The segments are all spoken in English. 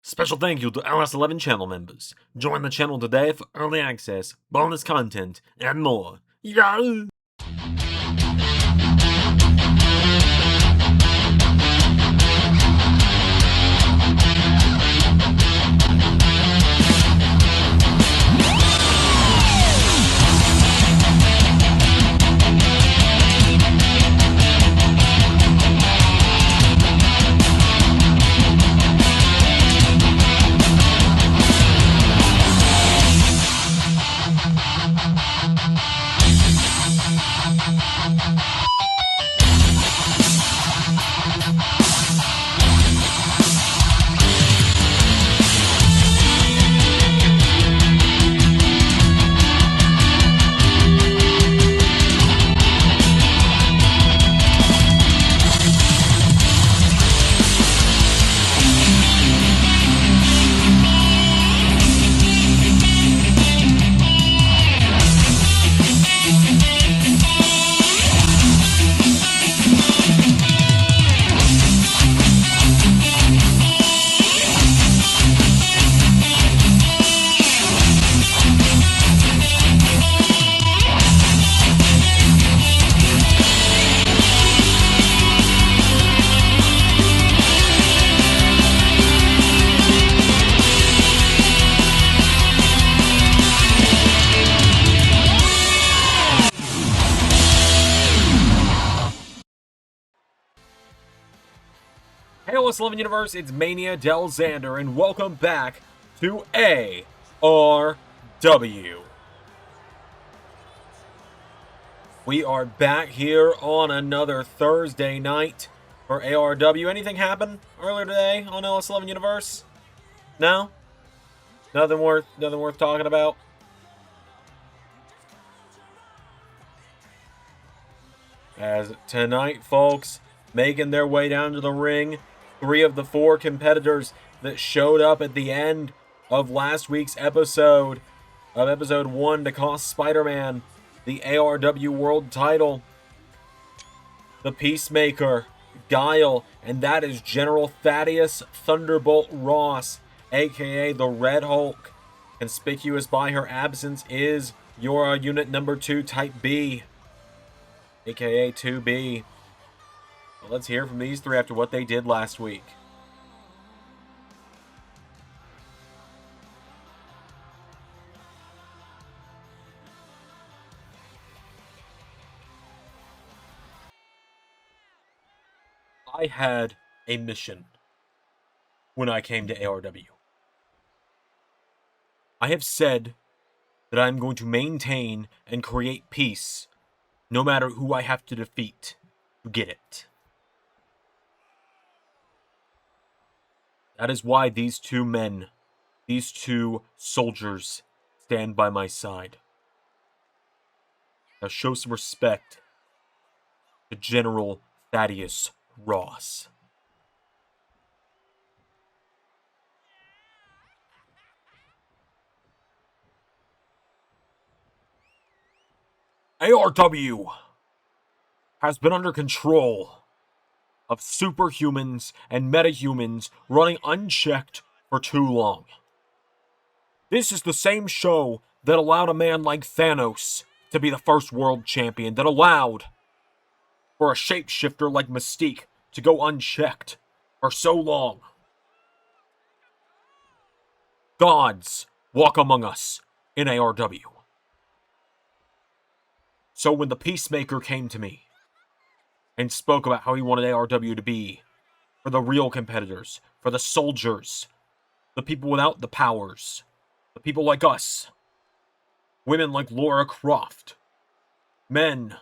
Special thank you to LS11 channel members. Join the channel today for early access, bonus content, and more. Yahoo! Hey, LS11 Universe, it's Mania Del Xander, and welcome back to ARW. We are back here on another Thursday night for ARW. Anything happen earlier today on LS11 Universe? No? Nothing worth talking about? As tonight, folks, making their way down to the ring, 3 of the 4 competitors that showed up at the end of last week's episode of episode 1 to cost Spider-Man the ARW World title. The Peacemaker, Guile, and that is General Thaddeus Thunderbolt Ross, aka the Red Hulk. Conspicuous by her absence is your unit number 2, Type B, aka 2B. Well, let's hear from these 3 after what they did last week. I had a mission when I came to ARW. I have said that I'm going to maintain and create peace no matter who I have to defeat to get it. That is why these 2 men, these 2 soldiers, stand by my side. Now show some respect to General Thaddeus Ross. ARW has been under control of superhumans and metahumans running unchecked for too long. This is the same show that allowed a man like Thanos to be the first world champion, that allowed for a shapeshifter like Mystique to go unchecked for so long. Gods walk among us in ARW. So when the Peacemaker came to me and spoke about how he wanted ARW to be for the real competitors, for the soldiers, the people without the powers, the people like us, women like Lara Croft, men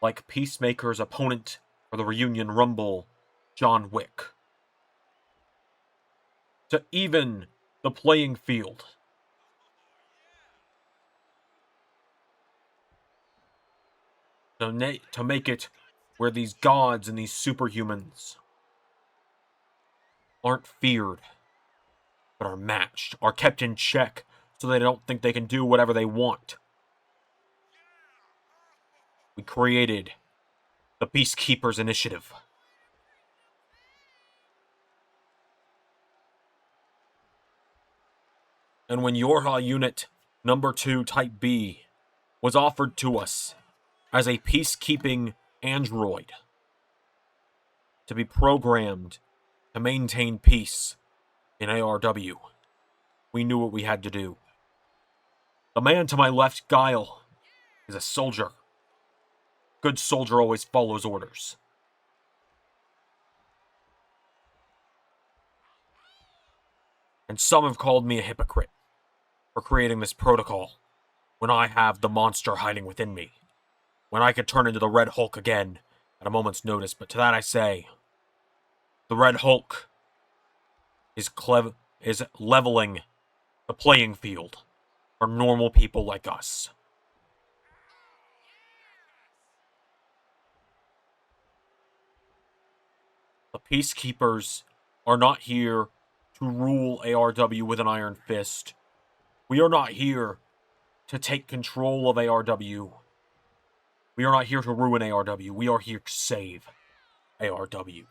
like Peacemaker's opponent for the Reunion Rumble, John Wick, to even the playing field. To make it where these gods and these superhumans aren't feared, but are matched, are kept in check, so they don't think they can do whatever they want. We created the Peacekeepers initiative. And when your unit number 2 Type B was offered to us as a peacekeeping android to be programmed to maintain peace in ARW, we knew what we had to do. The man to my left, Guile, is a soldier. Good soldier always follows orders. And some have called me a hypocrite for creating this protocol when I have the monster hiding within me, when I could turn into the Red Hulk again at a moment's notice. But to that I say, the Red Hulk is leveling the playing field for normal people like us. The Peacekeepers are not here to rule ARW with an iron fist. We are not here to take control of ARW. We are not here to ruin ARW. We are here to save ARW.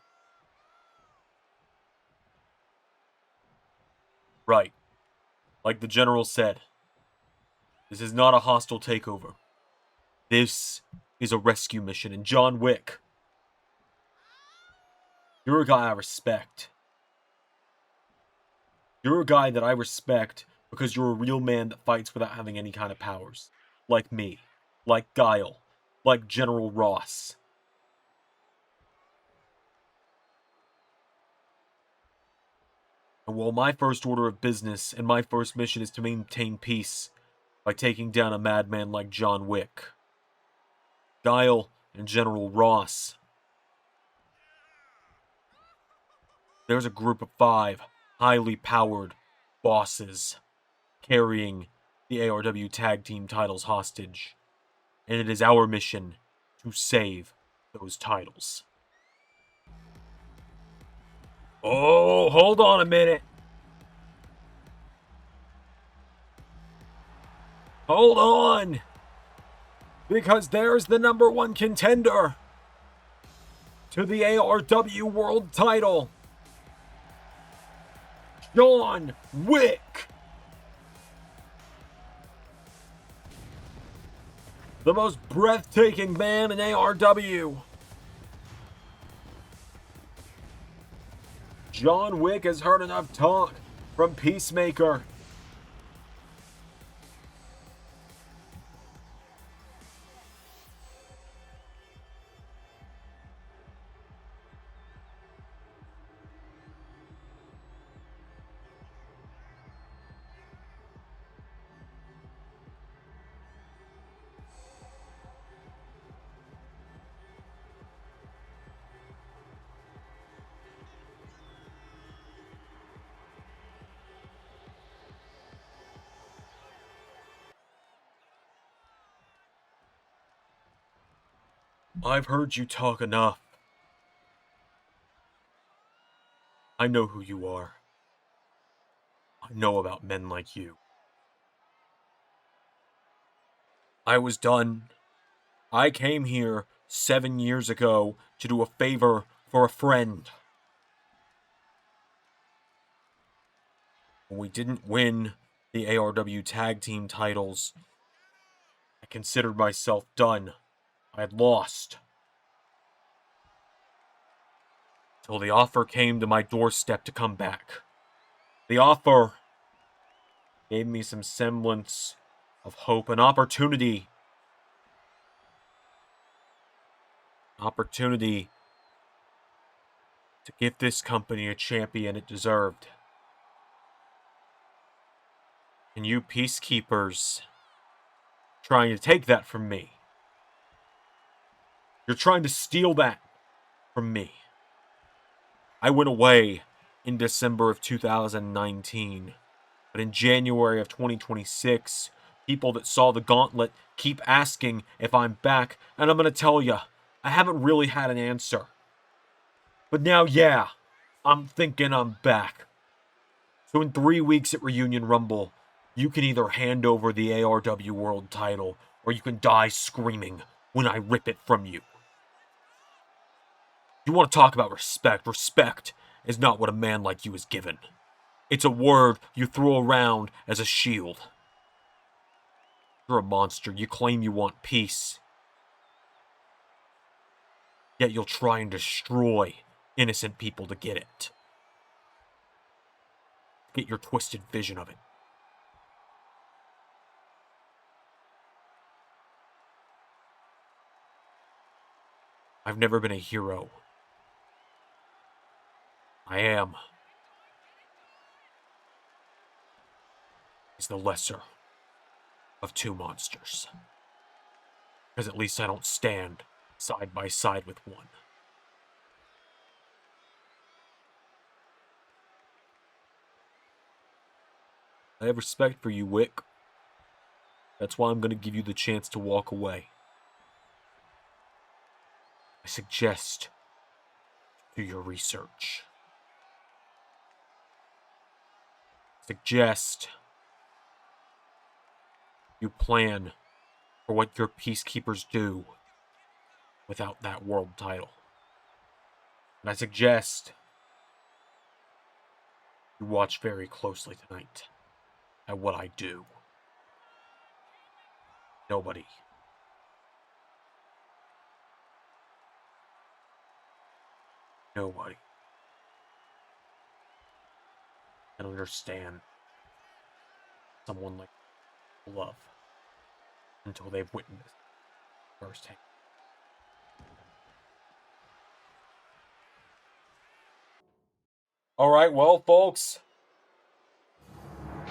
Right. Like the general said, this is not a hostile takeover. This is a rescue mission. And John Wick, you're a guy I respect. You're a guy that I respect because you're a real man that fights without having any kind of powers. Like me. Like Guile. Like General Ross. And while my first order of business and my first mission is to maintain peace by taking down a madman like John Wick, Guile and General Ross, there's a group of 5 highly powered bosses carrying the ARW tag team titles hostage. And it is our mission to save those titles. Oh, hold on a minute. Hold on. Because there's the number 1 contender to the ARW World title. John Wick. The most breathtaking man in ARW. John Wick has heard enough talk from Peacemaker. I've heard you talk enough. I know who you are. I know about men like you. I was done. I came here 7 years ago to do a favor for a friend. When we didn't win the ARW tag team titles, I considered myself done. I had lost. Till the offer came to my doorstep to come back. The offer gave me some semblance of hope, an opportunity. Opportunity to give this company a champion it deserved. And you Peacekeepers trying to take that from me. You're trying to steal that from me. I went away in December of 2019. But in January of 2026, people that saw the gauntlet keep asking if I'm back. And I'm going to tell you, I haven't really had an answer. But now, yeah, I'm thinking I'm back. So in 3 weeks at Reunion Rumble, you can either hand over the ARW World title, or you can die screaming when I rip it from you. You want to talk about respect? Respect is not what a man like you is given. It's a word you throw around as a shield. You're a monster. You claim you want peace. Yet you'll try and destroy innocent people to get it. Get your twisted vision of it. I've never been a hero. I am. He's the lesser of two monsters. Because at least I don't stand side by side with one. I have respect for you, Wick. That's why I'm going to give you the chance to walk away. I suggest do your research. Suggest you plan for what your Peacekeepers do without that world title. And I suggest you watch very closely tonight at what I do. Nobody can understand someone like love until they've witnessed firsthand. All right, well, folks,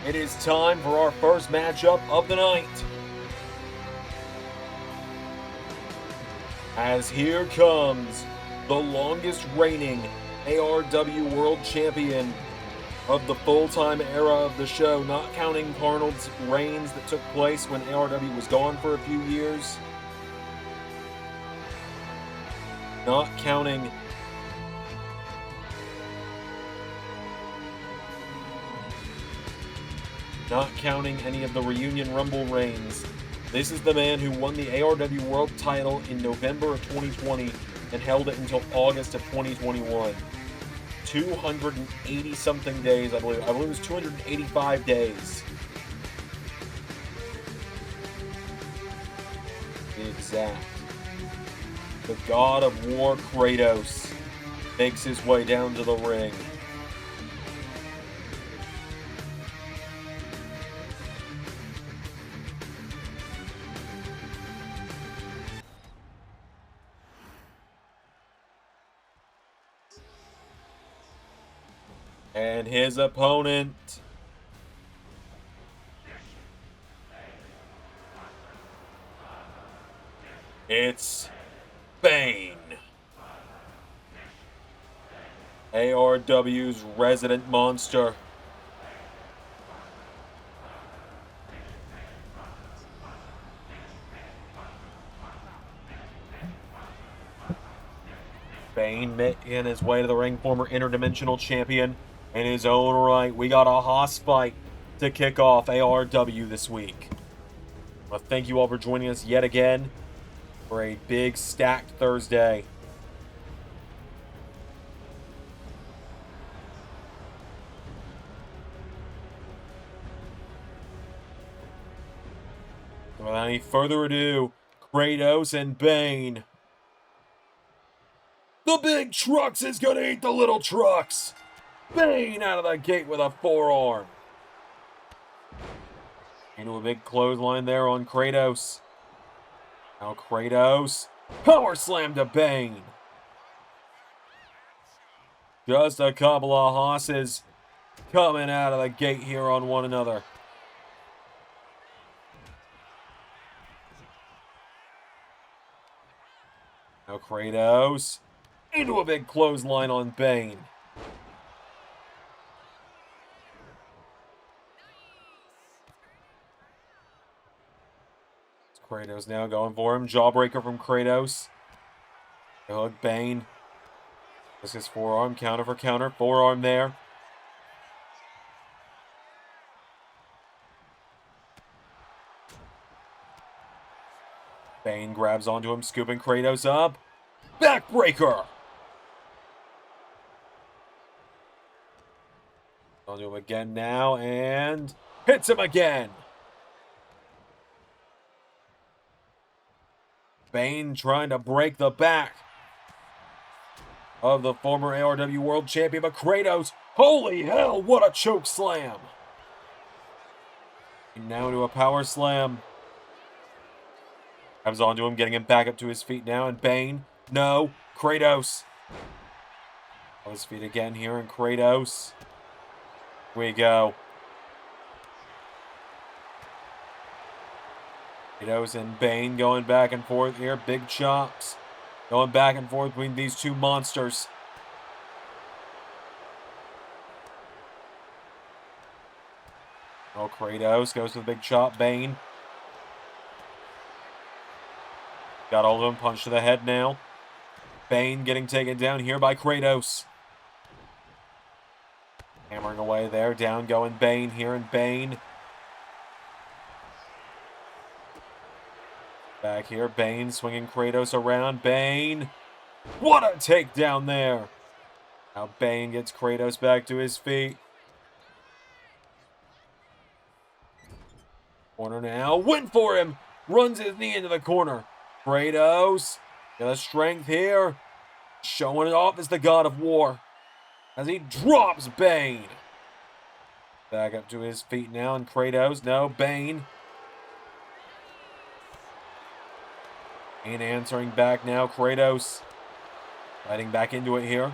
it is time for our first matchup of the night. As here comes the longest reigning ARW World Champion of the full-time era of the show, not counting Arnold's reigns that took place when ARW was gone for a few years. Not counting any of the Reunion Rumble reigns. This is the man who won the ARW World title in November of 2020 and held it until August of 2021. 280-something days, I believe. I believe it was 285 days. Exact. The God of War, Kratos, makes his way down to the ring. And his opponent, it's Bane, ARW's resident monster. Bane making his way to the ring, former interdimensional champion. In his own right, we got a hoss fight to kick off ARW this week. Well, thank you all for joining us yet again for a big stacked Thursday. Without any further ado, Kratos and Bane. The big trucks is gonna eat the little trucks. Bane out of the gate with a forearm. Into a big clothesline there on Kratos. Now Kratos. Power slam to Bane. Just a couple of hosses coming out of the gate here on one another. Now Kratos. Into a big clothesline on Bane. Kratos now going for him. Jawbreaker from Kratos. Hook Bane. This is forearm. Counter for counter. Forearm there. Bane grabs onto him, scooping Kratos up. Backbreaker. I'll do him again now, and hits him again. Bane trying to break the back of the former ARW World Champion, but Kratos, holy hell, what a choke slam. And now into a power slam. Comes onto him, getting him back up to his feet now, and Bane, no, Kratos. On his feet again here, and Kratos. Here we go. Kratos and Bane going back and forth here. Big chops. Going back and forth between these two monsters. Oh, Kratos goes to the big chop. Bane. Got all of them. Punch to the head now. Bane getting taken down here by Kratos. Hammering away there. Down going Bane here, and Bane. Back here, Bane swinging Kratos around. Bane. What a takedown there. Now Bane gets Kratos back to his feet. Corner now. Win for him. Runs his knee into the corner. Kratos. Got a strength here. Showing it off as the God of War. As he drops Bane. Back up to his feet now, and Kratos. No, Bane. Bane answering back now. Kratos fighting back into it here.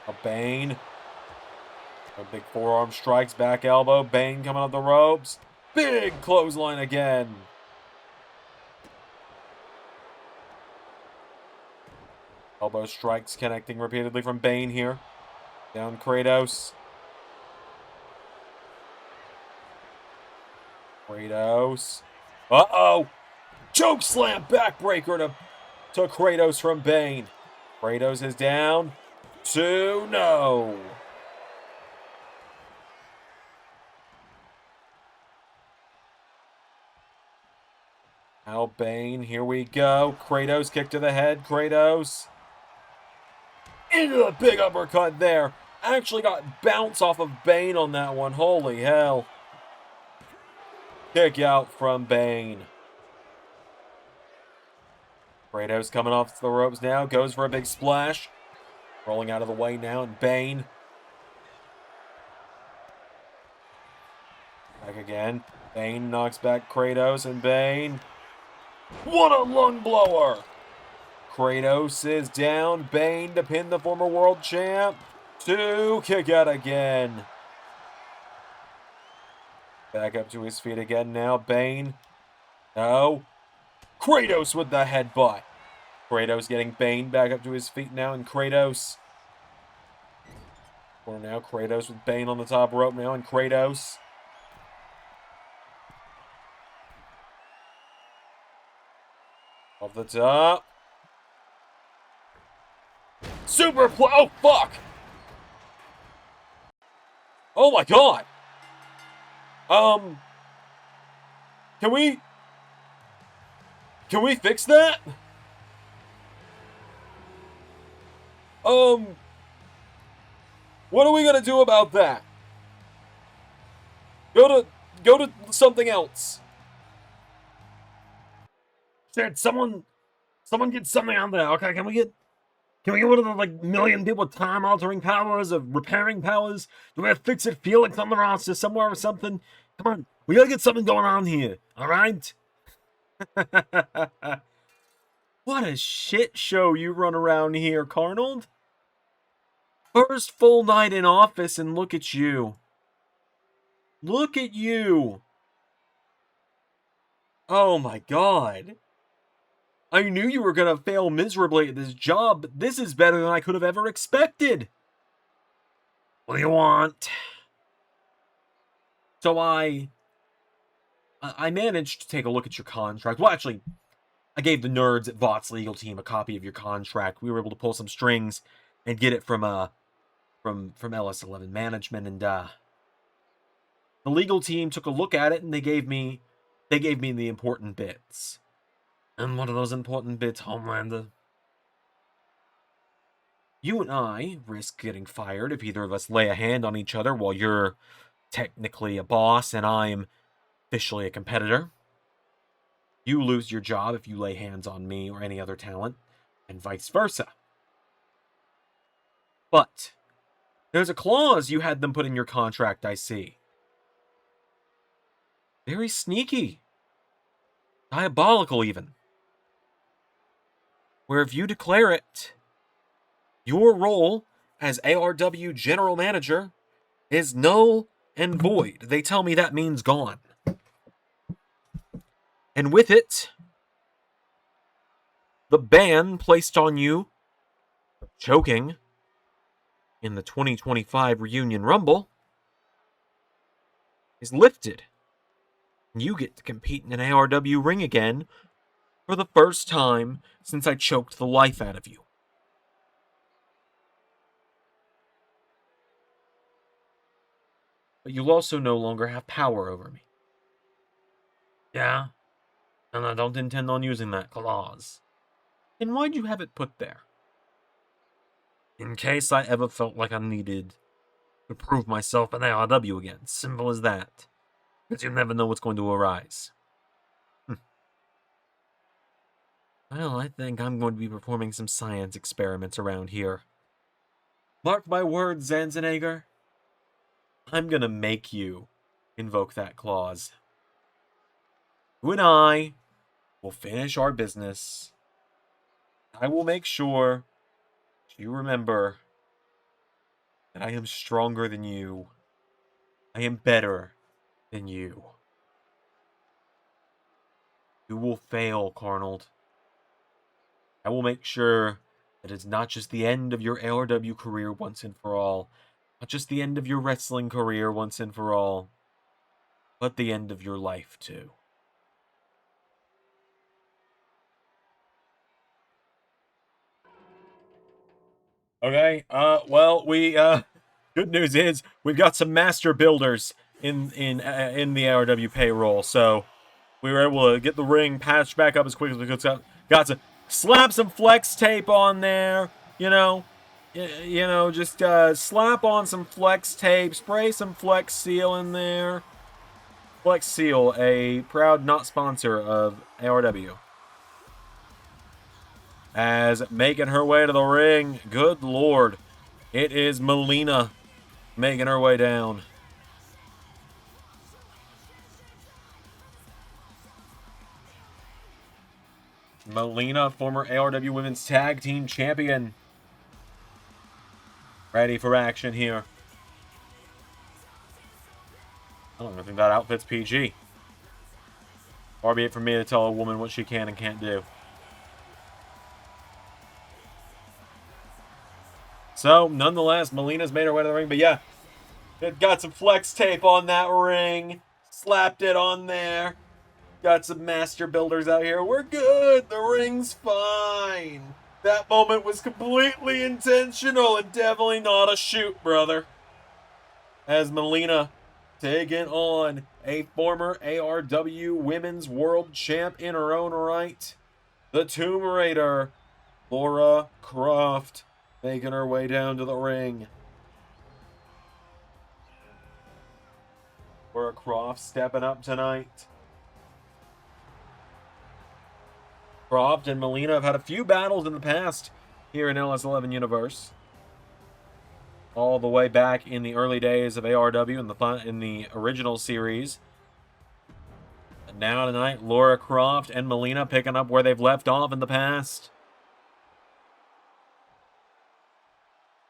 A Bane. A big forearm strikes, back elbow. Bane coming up the ropes. Big clothesline again. Elbow strikes connecting repeatedly from Bane here. Down Kratos. Kratos. Uh-oh! Choke slam backbreaker to Kratos from Bane. Kratos is down. 2-0. Now Bane, here we go. Kratos kick to the head. Kratos. Into the big uppercut there. Actually got bounce off of Bane on that one. Holy hell. Kick out from Bane. Kratos coming off the ropes now. Goes for a big splash. Rolling out of the way now, and Bane. Back again. Bane knocks back Kratos, and Bane. What a lung blower! Kratos is down. Bane to pin the former world champ. 2, kick out again. Back up to his feet again now. Bane. No. Kratos with the headbutt. Kratos getting Bane back up to his feet now, and Kratos. Or now Kratos with Bane on the top rope now, and Kratos. Off the top. Superplex. Oh, fuck. Oh, my God. Can we fix that? What are we gonna do about that? Go to something else. Shit, someone get something out there. Okay, can we get one of the like million people with time altering powers, of repairing powers? Do we have fix it Felix on the roster somewhere or something? Come on, we gotta get something going on here. All right. What a shit show you run around here, Carnold. First full night in office, and look at you. Look at you. Oh my God. I knew you were going to fail miserably at this job, but this is better than I could have ever expected. What do you want? So I managed to take a look at your contract. Well, actually, I gave the nerds at Vought's legal team a copy of your contract. We were able to pull some strings and get it from LS11 management, and the legal team took a look at it, and they gave me the important bits. And what are those important bits, Homelander? You and I risk getting fired if either of us lay a hand on each other while you're technically a boss and I'm officially a competitor. You lose your job if you lay hands on me or any other talent, and vice versa. But there's a clause you had them put in your contract, I see. Very sneaky. Diabolical, even. Where if you declare it, your role as ARW General Manager is null and void. They tell me that means gone. And with it, the ban placed on you for choking in the 2025 Reunion Rumble is lifted. You get to compete in an ARW ring again for the first time since I choked the life out of you. But you'll also no longer have power over me. Yeah, and I don't intend on using that clause. Then why'd you have it put there? In case I ever felt like I needed to prove myself in ARW again. Simple as that. Because you never know what's going to arise. Well, I think I'm going to be performing some science experiments around here. Mark my words, Zanziger. I'm going to make you invoke that clause. You and I will finish our business. I will make sure you remember that I am stronger than you. I am better than you. You will fail, Carnold. I will make sure that it's not just the end of your ARW career once and for all, not just the end of your wrestling career once and for all, but the end of your life too. Okay, well, good news is we've got some master builders in the ARW payroll, so we were able to get the ring patched back up as quick as we could. Got to slap some flex tape on there, just slap on some flex tape, spray some Flex Seal in there. Flex Seal, a proud not sponsor of ARW. As making her way to the ring, good lord, it is Molina making her way down. Molina, former ARW Women's Tag Team Champion. Ready for action here. I don't think that outfit's PG. Far be it from me to tell a woman what she can and can't do. So, nonetheless, Molina's made her way to the ring. But yeah, it got some flex tape on that ring. Slapped it on there. Got some master builders out here. We're good. The ring's fine. That moment was completely intentional and definitely not a shoot, brother. As Molina taking on a former ARW Women's World Champ in her own right, the Tomb Raider, Lara Croft, making her way down to the ring. Lara Croft stepping up tonight. Croft and Molina have had a few battles in the past here in LS11 Universe. All the way back in the early days of ARW in the original series. And now tonight, Lara Croft and Molina picking up where they've left off in the past.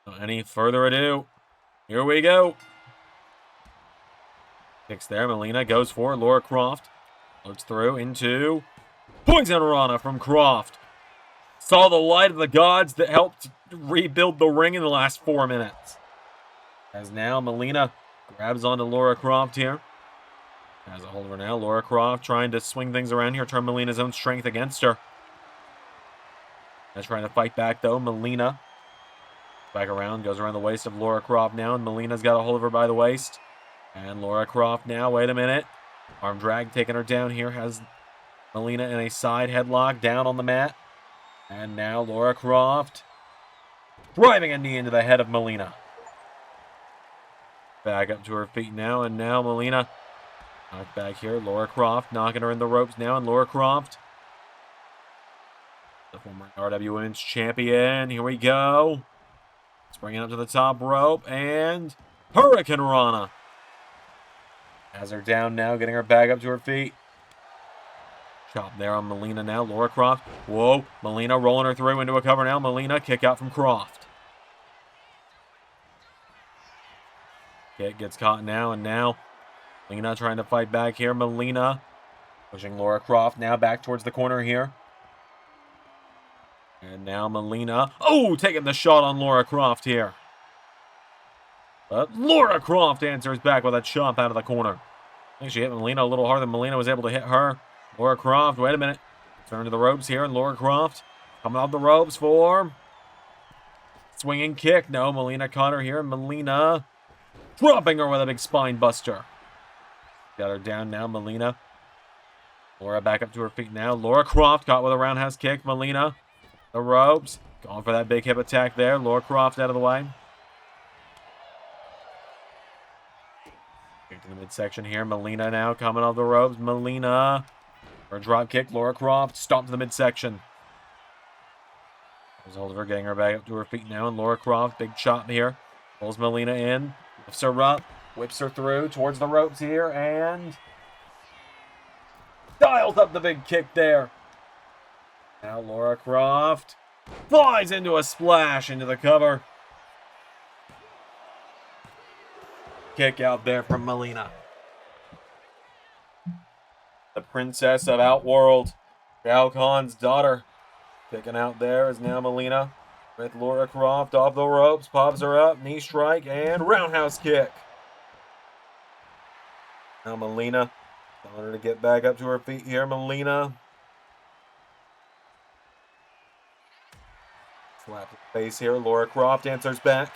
Without any further ado, here we go. Kicks there, Molina goes for Lara Croft. Looks through into Poison Rana from Croft. Saw the light of the gods that helped rebuild the ring in the last 4 minutes. As now Molina grabs onto Lara Croft here. Has a hold of her now. Lara Croft trying to swing things around here, turn Molina's own strength against her. And trying to fight back though. Molina back around, goes around the waist of Lara Croft now, and Molina's got a hold of her by the waist. And Lara Croft now, wait a minute. Arm drag taking her down here, has Molina in a side headlock down on the mat. And now Lara Croft driving a knee into the head of Molina. Back up to her feet now, and now Molina knocked back here. Lara Croft knocking her in the ropes now, and Lara Croft, the former ARW Women's Champion. Here we go. Springing up to the top rope, and Hurricane Rana. Has her down now, getting her back up to her feet. Chop there on Molina now. Lara Croft. Whoa. Molina rolling her through into a cover now. Molina, kick out from Croft. Kick gets caught now, and now Molina trying to fight back here. Molina pushing Lara Croft now back towards the corner here. And now Molina. Oh, taking the shot on Lara Croft here. But Lara Croft answers back with a chop out of the corner. I think she hit Molina a little harder than Molina was able to hit her. Lara Croft, wait a minute. Turn to the ropes here, and Lara Croft coming off the ropes for swinging kick. No, Molina caught her here. Molina dropping her with a big spine buster. Got her down now, Molina. Lara back up to her feet now. Lara Croft caught with a roundhouse kick. Molina, the ropes. Going for that big hip attack there. Lara Croft out of the way. Kick to the midsection here. Molina now coming off the ropes. Molina. For a drop kick. Lara Croft stomped to the midsection. There's hold of her, getting her back up to her feet now. And Lara Croft, big chop here. Pulls Molina in. Lifts her up. Whips her through towards the ropes here. And dials up the big kick there. Now Lara Croft flies into a splash into the cover. Kick out there from Molina. The Princess of Outworld, Shao Kahn's daughter. Kicking out there is now Molina with Lara Croft off the ropes. Pops her up, knee strike, and roundhouse kick. Now Molina telling her to get back up to her feet here. Molina. Slap the face here. Lara Croft answers back.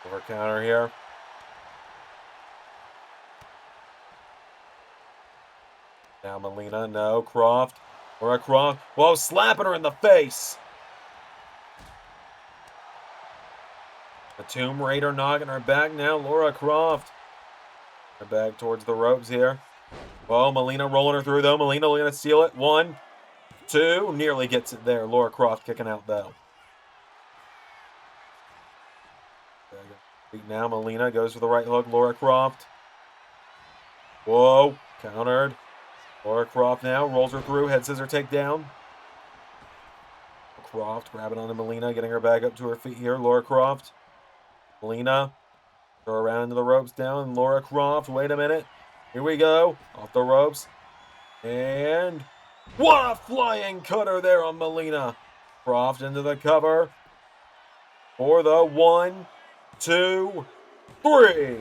Over counter here. Now Molina, no, Croft. Lara Croft. Whoa, slapping her in the face. The Tomb Raider knocking her back now. Lara Croft. Her back towards the ropes here. Whoa, Molina rolling her through though. Molina going to steal it. 1, 2. Nearly gets it there. Lara Croft kicking out though. Now Molina goes for the right hook. Lara Croft. Whoa, countered. Lara Croft now rolls her through. Head scissor takedown. Croft grabbing onto Molina, getting her back up to her feet here. Lara Croft. Molina. Throw around into the ropes down. Lara Croft. Wait a minute. Here we go. Off the ropes. And what a flying cutter there on Molina. Croft into the cover. For the 1, 2, 3.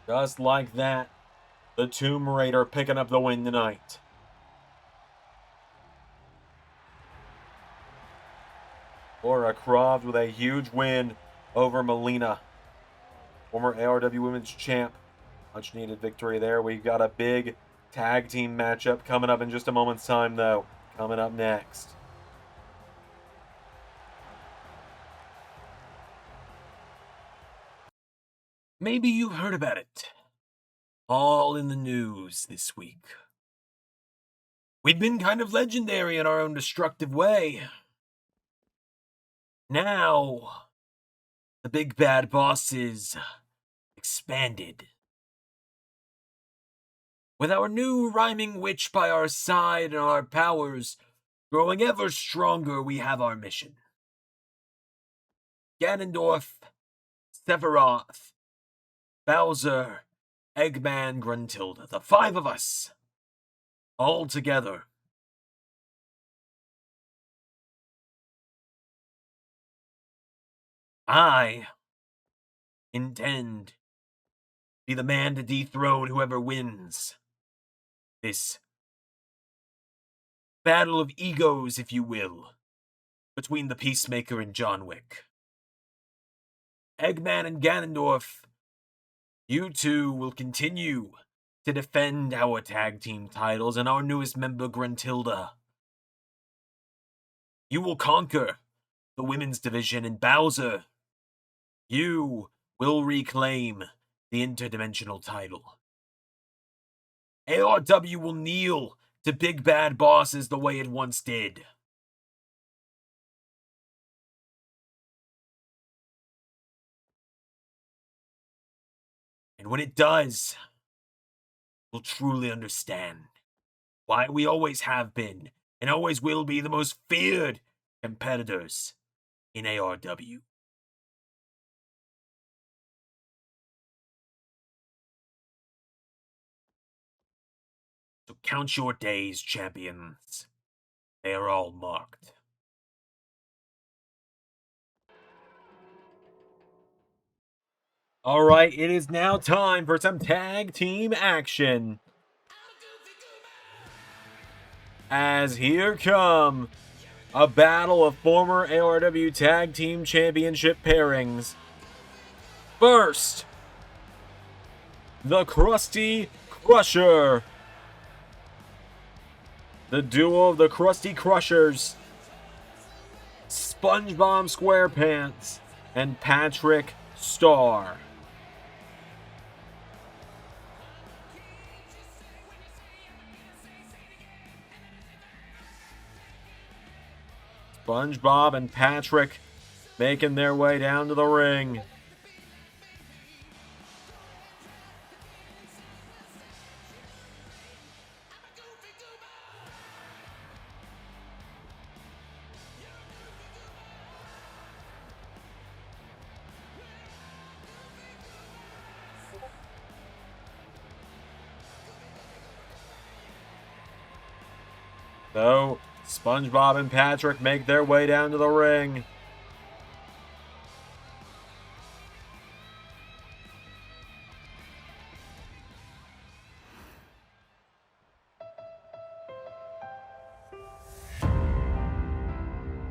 Just like that, the Tomb Raider picking up the win tonight. Lara Croft with a huge win over Molina, former ARW Women's Champ. Much needed victory there. We've got a big tag team matchup coming up in just a moment's time, though. Coming up next. Maybe you've heard about it. All in the news this week. We've been kind of legendary in our own destructive way. Now, the big bad boss is expanded. With our new rhyming witch by our side and our powers growing ever stronger, we have our mission. Ganondorf, Sephiroth, Bowser, Eggman, Gruntilda, the 5 of us, all together. I intend be the man to dethrone whoever wins this battle of egos, if you will, between the Peacemaker and John Wick. Eggman and Ganondorf, you two will continue to defend our tag team titles, and our newest member, Gruntilda, you will conquer the women's division, and Bowser, you will reclaim the interdimensional title. ARW will kneel to big bad bosses the way it once did. And when it does, we'll truly understand why we always have been and always will be the most feared competitors in ARW. So count your days, champions. They are all marked. All right, it is now time for some tag team action. As here come a battle of former ARW Tag Team Championship pairings. First, the Krusty Crusher. The duo of the Krusty Crushers, SpongeBob SquarePants and Patrick Star. SpongeBob and Patrick making their way down to the ring. So, SpongeBob and Patrick make their way down to the ring.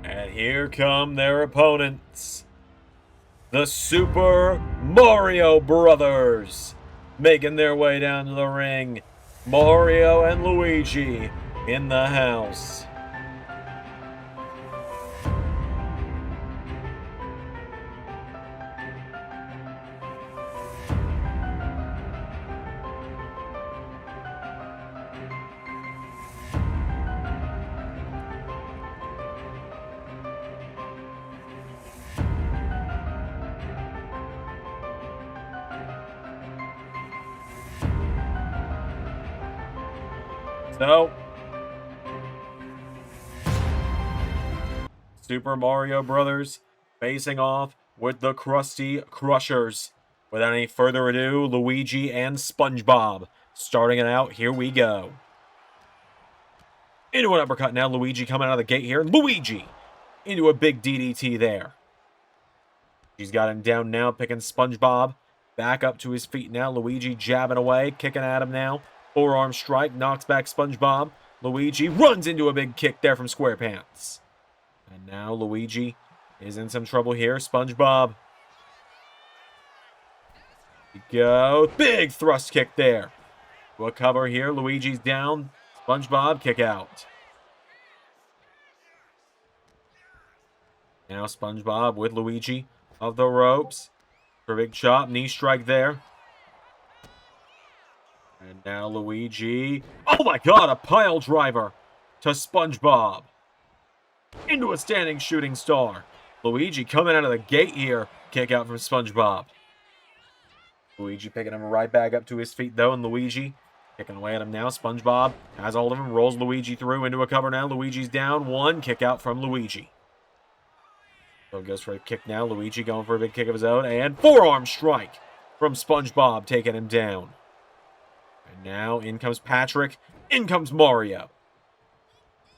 And here come their opponents. The Super Mario Brothers making their way down to the ring. Mario and Luigi in the house. So, Super Mario Brothers facing off with the Krusty Crushers. Without any further ado, Luigi and SpongeBob. Starting it out, here we go. Into an uppercut now, Luigi coming out of the gate here. Luigi into a big DDT there. He's got him down now, picking SpongeBob back up to his feet now. Luigi jabbing away, kicking at him now. Forearm strike, knocks back SpongeBob. Luigi runs into a big kick there from SquarePants. And now Luigi is in some trouble here. SpongeBob. Go. Big thrust kick there. We'll cover here. Luigi's down. SpongeBob kick out. Now SpongeBob with Luigi of the ropes. For a big chop. Knee strike there. And now Luigi. Oh my god, a pile driver to SpongeBob. Into a standing shooting star. Luigi coming out of the gate here. Kick out from SpongeBob. Luigi picking him right back up to his feet though, and Luigi kicking away at him now. SpongeBob has hold of him, rolls Luigi through into a cover now. Luigi's down. One kick out from Luigi. So goes for a kick now. Luigi going for a big kick of his own, and forearm strike from SpongeBob taking him down. And now in comes Patrick. In comes Mario.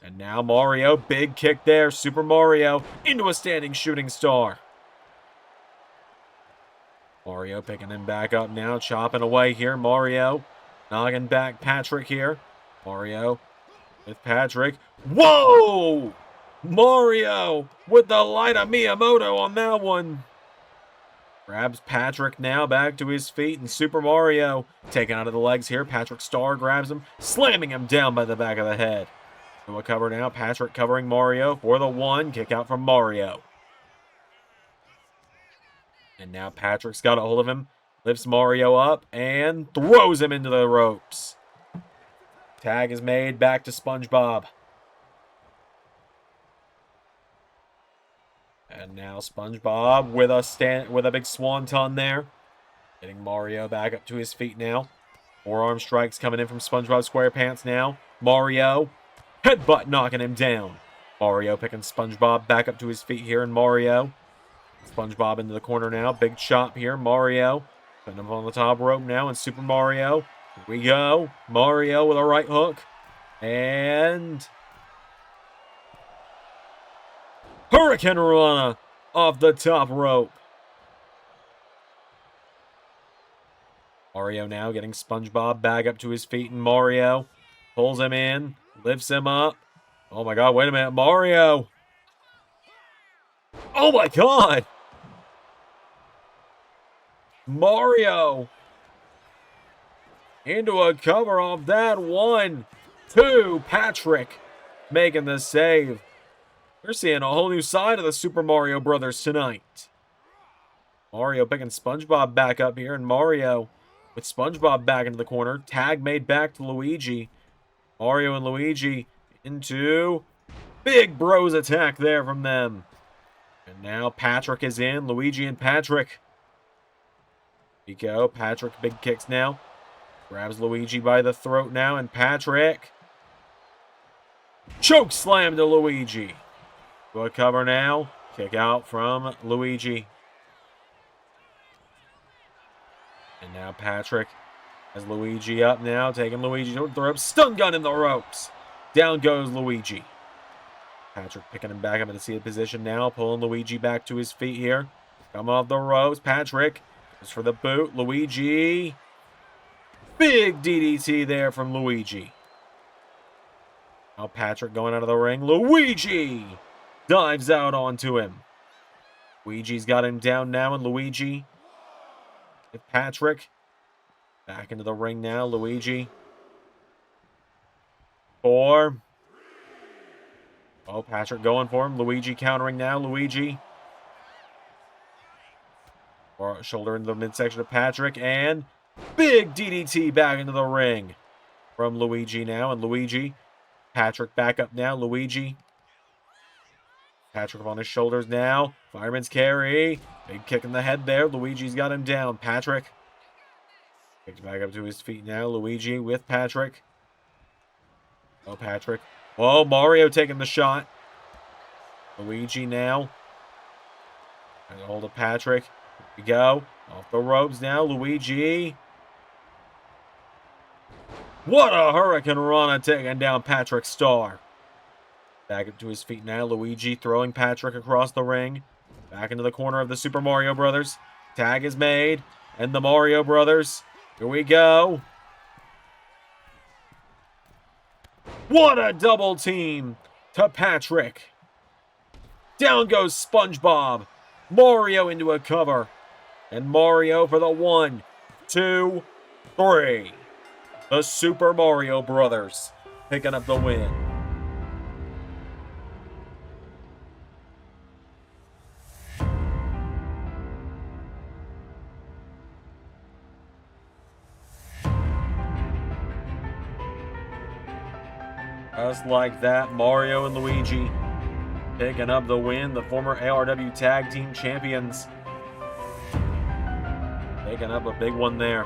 And now Mario, big kick there. Super Mario into a standing shooting star. Mario picking him back up now, chopping away here. Mario knocking back Patrick here. Mario with Patrick. Whoa! Mario with the light of Miyamoto on that one. Grabs Patrick now back to his feet, and Super Mario taken out of the legs here. Patrick Star grabs him, slamming him down by the back of the head. To a cover now. Patrick covering Mario for the one. Kick out from Mario. And now Patrick's got a hold of him. Lifts Mario up and throws him into the ropes. Tag is made back to SpongeBob. And now SpongeBob with a big swanton there. Getting Mario back up to his feet now. Forearm strikes coming in from SpongeBob SquarePants now. Mario. Headbutt knocking him down. Mario picking SpongeBob back up to his feet here, and Mario. SpongeBob into the corner now. Big chop here. Mario. Putting him on the top rope now, and Super Mario. Here we go. Mario with a right hook. And Hurricane Rana off the top rope. Mario now getting SpongeBob back up to his feet, and Mario pulls him in, lifts him up. Oh my god, wait a minute. Mario. Oh my god. Mario into a cover off that. 1, 2. Patrick making the save. We're seeing a whole new side of the Super Mario Brothers tonight. Mario picking SpongeBob back up here, and Mario with SpongeBob back into the corner. Tag made back to Luigi. Mario and Luigi into big bros attack there from them. And now Patrick is in. Luigi and Patrick. Here we go. Patrick, big kicks now. Grabs Luigi by the throat now, and Patrick. Choke slam to Luigi. To a cover now. Kick out from Luigi. And now Patrick has Luigi up now. Taking Luigi to the ropes. Stun gun in the ropes. Down goes Luigi. Patrick picking him back up in a seated position now. Pulling Luigi back to his feet here. Come off the ropes. Patrick goes for the boot. Luigi. Big DDT there from Luigi. Now Patrick going out of the ring. Luigi dives out onto him. Luigi's got him down now, and Luigi with Patrick back into the ring now. Luigi. 4. Oh, Patrick going for him. Luigi countering now. Luigi. Or shoulder into the midsection of Patrick, and big DDT back into the ring from Luigi now, and Luigi. Patrick back up now. Luigi. Patrick on his shoulders now. Fireman's carry. Big kick in the head there. Luigi's got him down. Patrick. Kicked back up to his feet now. Luigi with Patrick. Oh, Patrick. Oh, Mario taking the shot. Luigi now. Got a hold of Patrick. Here we go. Off the ropes now. Luigi. What a Hurricane Rana taking down Patrick Star. Back up to his feet now. Luigi throwing Patrick across the ring. Back into the corner of the Super Mario Brothers. Tag is made. And the Mario Brothers. Here we go. What a double team to Patrick. Down goes SpongeBob. Mario into a cover. And Mario for the 1, 2, 3. The Super Mario Brothers picking up the win. Just like that, Mario and Luigi picking up the win. The former ARW Tag Team Champions picking up a big one there.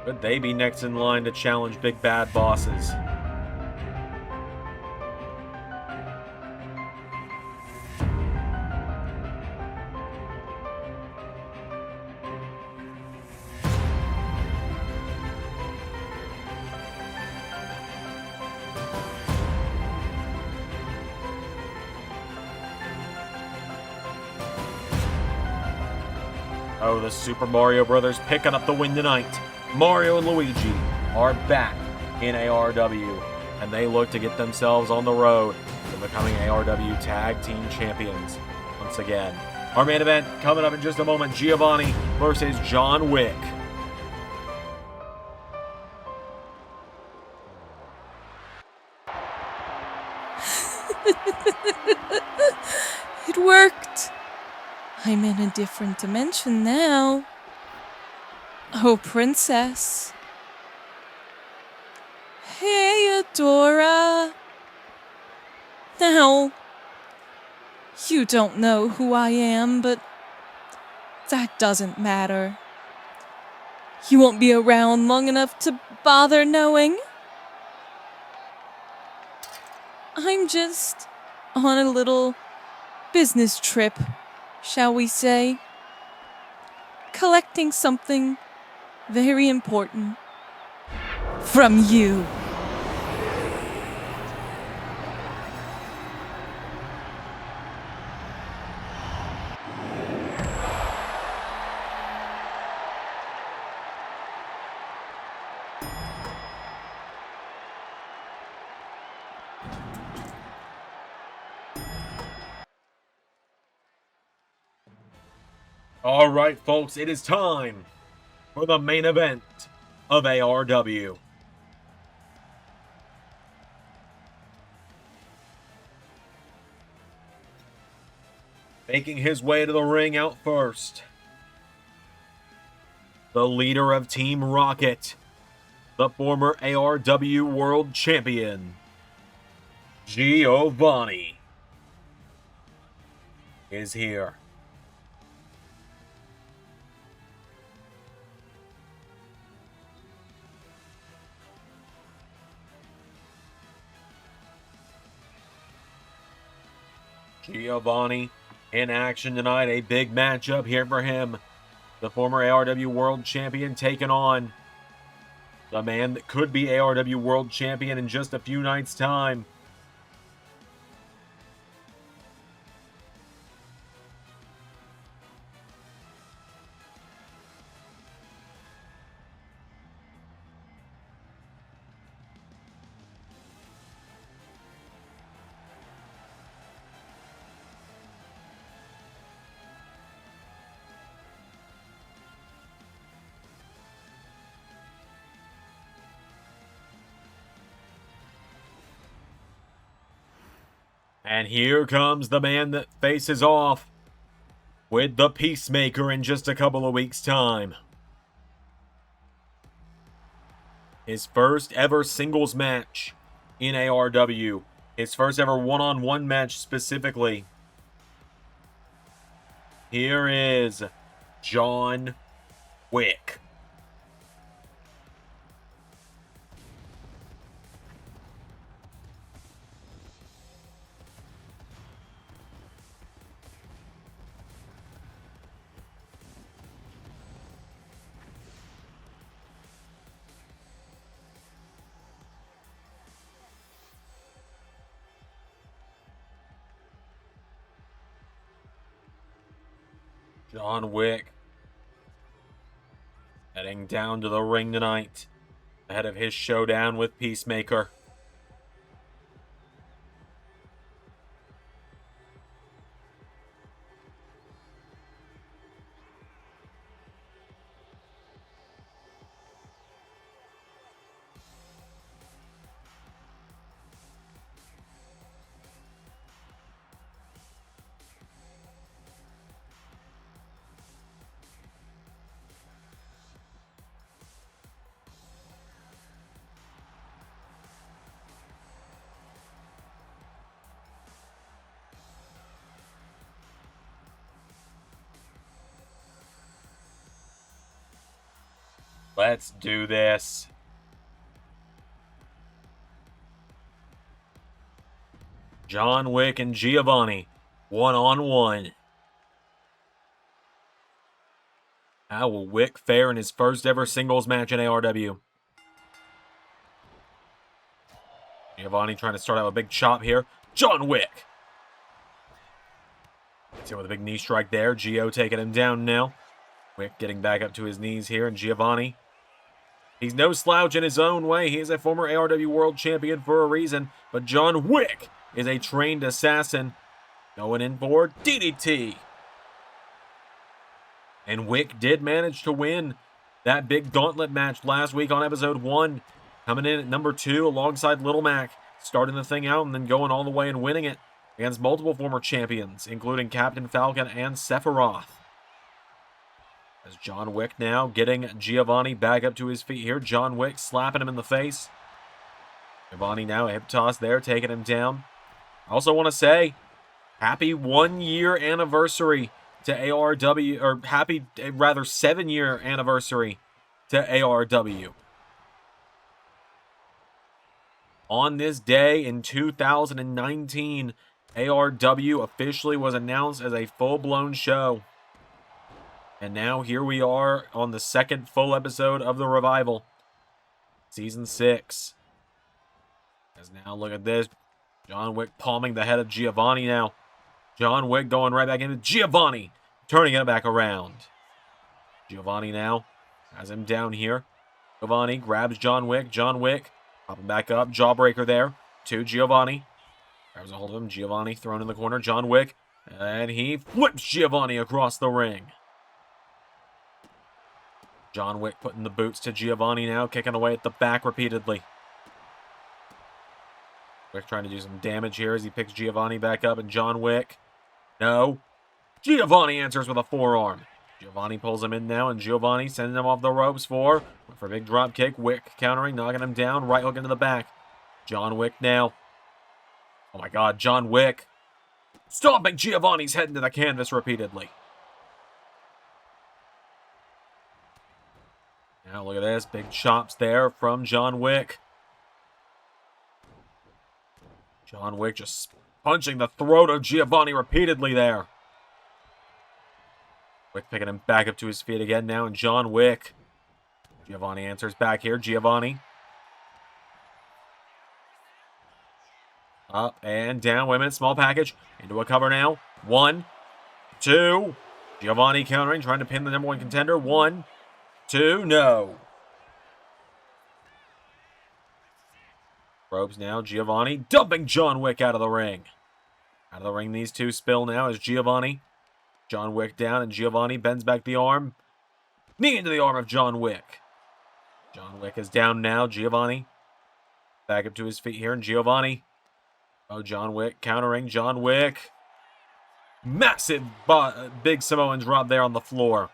Could they be next in line to challenge big bad bosses? Oh, the Super Mario Brothers picking up the win tonight. Mario and Luigi are back in ARW, and they look to get themselves on the road to becoming ARW Tag Team Champions once again. Our main event coming up in just a moment, Giovani versus John Wick. It worked. I'm in a different dimension now. Oh, princess. Hey, Adora. Now, you don't know who I am, but that doesn't matter. You won't be around long enough to bother knowing. I'm just on a little business trip, shall we say, collecting something very important from you. All right, folks, it is time for the main event of ARW. Making his way to the ring out first, the leader of Team Rocket, the former ARW World Champion, Giovani, is here. Giovani in action tonight. A big matchup here for him. The former ARW World Champion taking on the man that could be ARW World Champion in just a few nights' time. And here comes the man that faces off with the Peacemaker in just a couple of weeks' time. His first ever singles match in ARW. His first ever one-on-one match specifically. Here is John Wick. John Wick heading down to the ring tonight ahead of his showdown with Peacemaker. Let's do this. John Wick and Giovani, one-on-one. How will Wick fare in his first ever singles match in ARW? Giovani trying to start out a big chop here. John Wick! Hits him with a big knee strike there. Gio taking him down now. Wick getting back up to his knees here, and Giovani. He's no slouch in his own way. He is a former ARW World Champion for a reason, but John Wick is a trained assassin. Going in for DDT. And Wick did manage to win that big gauntlet match last week on episode 1. Coming in at number 2 alongside Little Mac. Starting the thing out and then going all the way and winning it against multiple former champions, including Captain Falcon and Sephiroth. As John Wick now getting Giovani back up to his feet here. John Wick slapping him in the face. Giovani now a hip toss there, taking him down. I also want to say, happy 1-year anniversary to ARW, or happy, rather 7-year anniversary to ARW. On this day in 2019, ARW officially was announced as a full-blown show. And now here we are on the second full episode of the Revival. Season 6. As now, look at this. John Wick palming the head of Giovani now. John Wick going right back into Giovani. Turning it back around. Giovani now has him down here. Giovani grabs John Wick. John Wick popping back up. Jawbreaker there to Giovani. Grabs a hold of him. Giovani thrown in the corner. John Wick. And he flips Giovani across the ring. John Wick putting the boots to Giovani now. Kicking away at the back repeatedly. Wick trying to do some damage here as he picks Giovani back up. And John Wick. No. Giovani answers with a forearm. Giovani pulls him in now, and Giovani sending him off the ropes for a big drop kick. Wick countering, knocking him down, right hook into the back. John Wick now. Oh my god, John Wick. Stomping Giovani's head into the canvas repeatedly. Now look at this, big chops there from John Wick. John Wick just punching the throat of Giovani repeatedly there. Wick picking him back up to his feet again now, and John Wick. Giovani answers back here. Giovani. Up and down. Wait a minute. Small package. Into a cover now. 1, 2. Giovani countering, trying to pin the number 1 contender. 1, 2. No. Ropes now. Giovani dumping John Wick out of the ring. Out of the ring, these two spill now as Giovani. John Wick down, and Giovani bends back the arm. Knee into the arm of John Wick. John Wick is down now. Giovani back up to his feet here, and Giovani. Oh, John Wick countering. John Wick. Massive big Samoan drop there on the floor.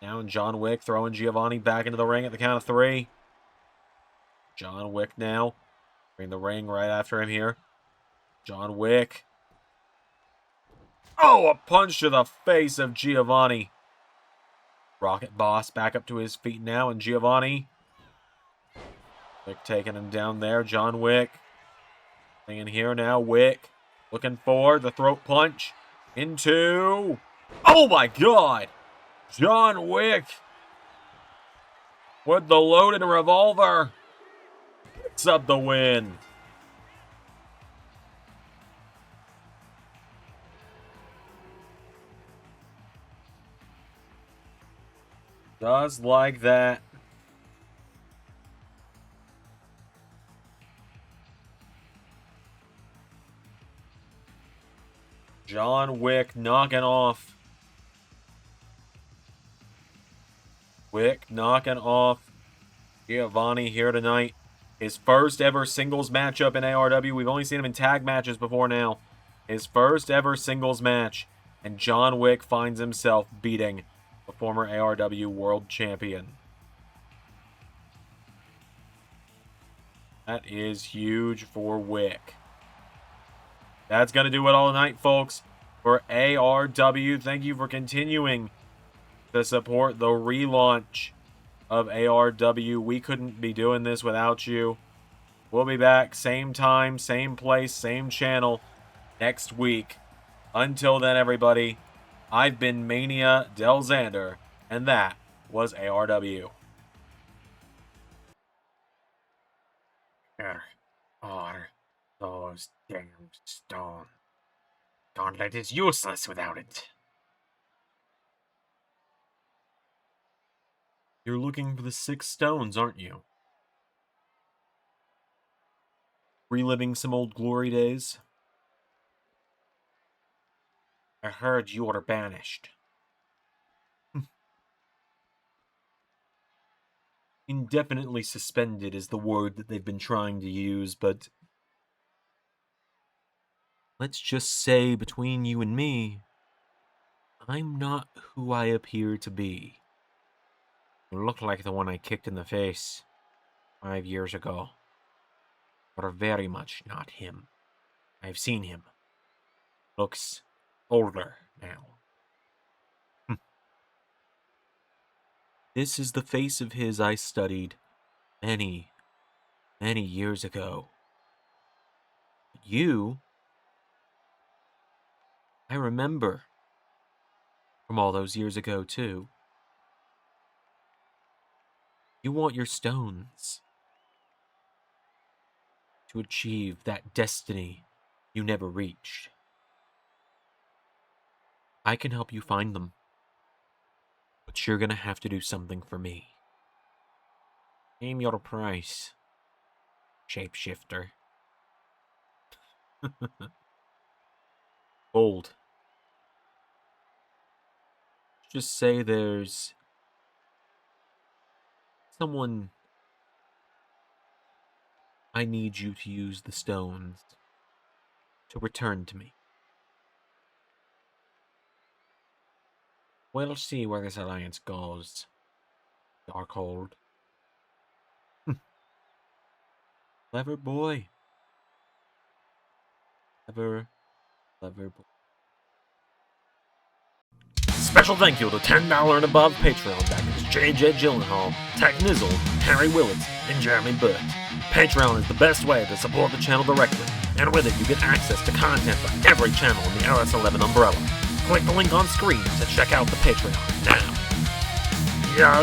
Now, and John Wick throwing Giovani back into the ring at the count of 3. John Wick now. Bring the ring right after him here. John Wick. Oh, a punch to the face of Giovani. Rocket Boss back up to his feet now, and Giovani. Wick taking him down there. John Wick. Thing in here now. Wick looking for the throat punch. Into. Oh my god! John Wick with the loaded revolver. Picks up the win. Just like that. John Wick knocking off. Wick knocking off Giovani here tonight. His first ever singles matchup in ARW. We've only seen him in tag matches before now. His first ever singles match. And John Wick finds himself beating the former ARW World Champion. That is huge for Wick. That's going to do it all tonight, folks. For ARW, thank you for continuing to support the relaunch of ARW. We couldn't be doing this without you. We'll be back same time, same place, same channel next week. Until then, everybody, I've been Mania Del Xander, and that was ARW. Are those damned stone. Gauntlet is useless without it. You're looking for the 6 stones, aren't you? Reliving some old glory days? I heard you are banished. Indefinitely suspended is the word that they've been trying to use, but let's just say between you and me, I'm not who I appear to be. You look like the one I kicked in the face 5 years ago, but are very much not him. I've seen him. Looks older now. This is the face of his I studied many, many years ago. But you, I remember from all those years ago, too. You want your stones to achieve that destiny you never reached. I can help you find them, but you're gonna have to do something for me. Name your price, shapeshifter. Bold. Just say there's someone I need you to use the stones to return to me. We'll see where this alliance goes, Darkhold. Clever boy. Clever boy. Special thank you to $10 and above Patreon backers JJ Gyllenhaal, Tech Nizzle, Harry Willetts, and Jeremy Butt. Patreon is the best way to support the channel directly, and with it you get access to content for every channel in the LS11 umbrella. Click the link on screen to check out the Patreon now. Yeah.